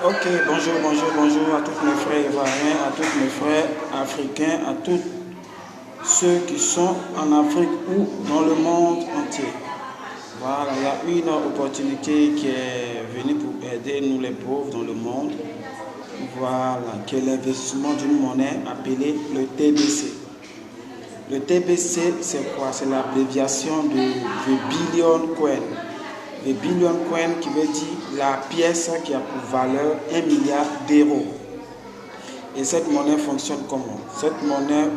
Ok, bonjour à tous mes frères ivoiriens, à tous mes frères africains, à tous ceux qui sont en Afrique ou dans le monde entier. Voilà, il y a une opportunité qui est venue pour aider nous les pauvres dans le monde. Voilà, qui est l'investissement d'une monnaie appelée le TBC. Le TBC, c'est quoi? C'est l'abréviation de The Billion Coin. Le billion coin qui veut dire la pièce qui a pour valeur 1 milliard d'euros. Et cette monnaie fonctionne comment? Cette monnaie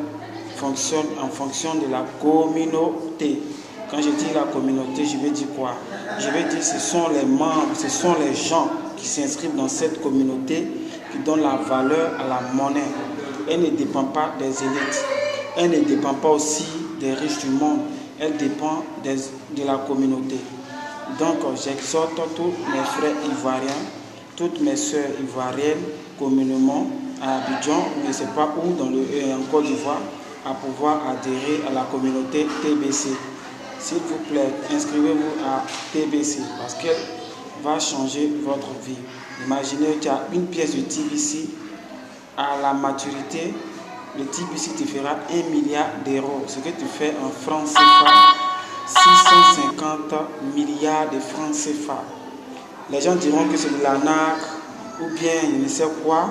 fonctionne en fonction de la communauté. Quand je dis la communauté, je veux dire quoi? Je veux dire ce sont les membres, ce sont les gens qui s'inscrivent dans cette communauté qui donnent la valeur à la monnaie. Elle ne dépend pas des élites. Elle ne dépend pas aussi des riches du monde. Elle dépend de la communauté. Donc, j'exhorte tous mes frères ivoiriens, toutes mes soeurs ivoiriennes, communément à Abidjan, je ne sais pas où, en Côte d'Ivoire, à pouvoir adhérer à la communauté TBC. S'il vous plaît, inscrivez-vous à TBC parce qu'elle va changer votre vie. Imaginez qu'il y a une pièce de TBC à la maturité. Le TBC te fera 1 milliard d'euros. Ce que tu fais en francs CFA, 650 milliards de francs CFA. Les gens diront que c'est de l'arnaque, ou bien je ne sais quoi,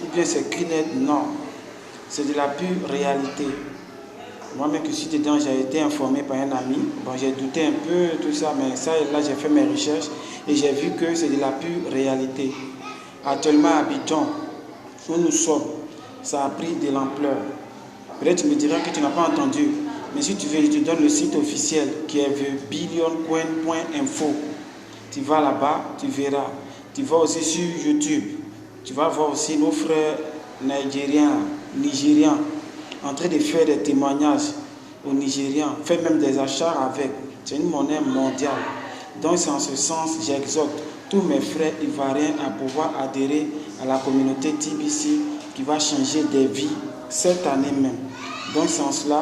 ou bien c'est qu'une aide. Non, c'est de la pure réalité. Moi-même que je suis dedans, j'ai été informé par un ami. Bon, j'ai douté un peu tout ça, mais ça et là, j'ai fait mes recherches et j'ai vu que c'est de la pure réalité. Actuellement à Abidjan, où nous sommes, ça a pris de l'ampleur. Peut-être tu me diras que tu n'as pas entendu. Mais si tu veux, je te donne le site officiel qui est billioncoin.info. Tu vas là-bas, tu verras. Tu vas aussi sur YouTube. Tu vas voir aussi nos frères nigériens, en train de faire des témoignages aux Nigériens, faire même des achats avec. C'est une monnaie mondiale. Donc c'est en ce sens, j'exhorte tous mes frères ivoiriens à pouvoir adhérer à la communauté TBC qui va changer des vies cette année même. Donc c'est en cela,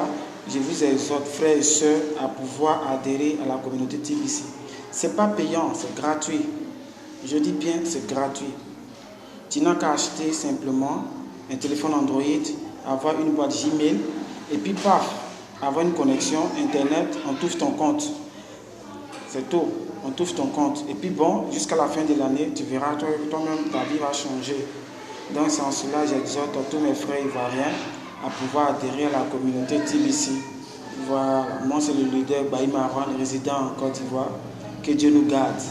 je vous exhorte, frères et sœurs, à pouvoir adhérer à la communauté TBC. Ce n'est pas payant, c'est gratuit. Je dis bien, c'est gratuit. Tu n'as qu'à acheter simplement un téléphone Android, avoir une boîte Gmail, et puis paf, avoir une connexion Internet, on t'ouvre ton compte. C'est tout, on t'ouvre ton compte. Et puis bon, jusqu'à la fin de l'année, tu verras toi-même, ta vie va changer. Donc c'est en cela, j'exhorte tous mes frères ivoiriens à pouvoir adhérer à la communauté TBC. Voilà, moi c'est le leader Baïma Aran, résident en Côte d'Ivoire. Que Dieu nous garde.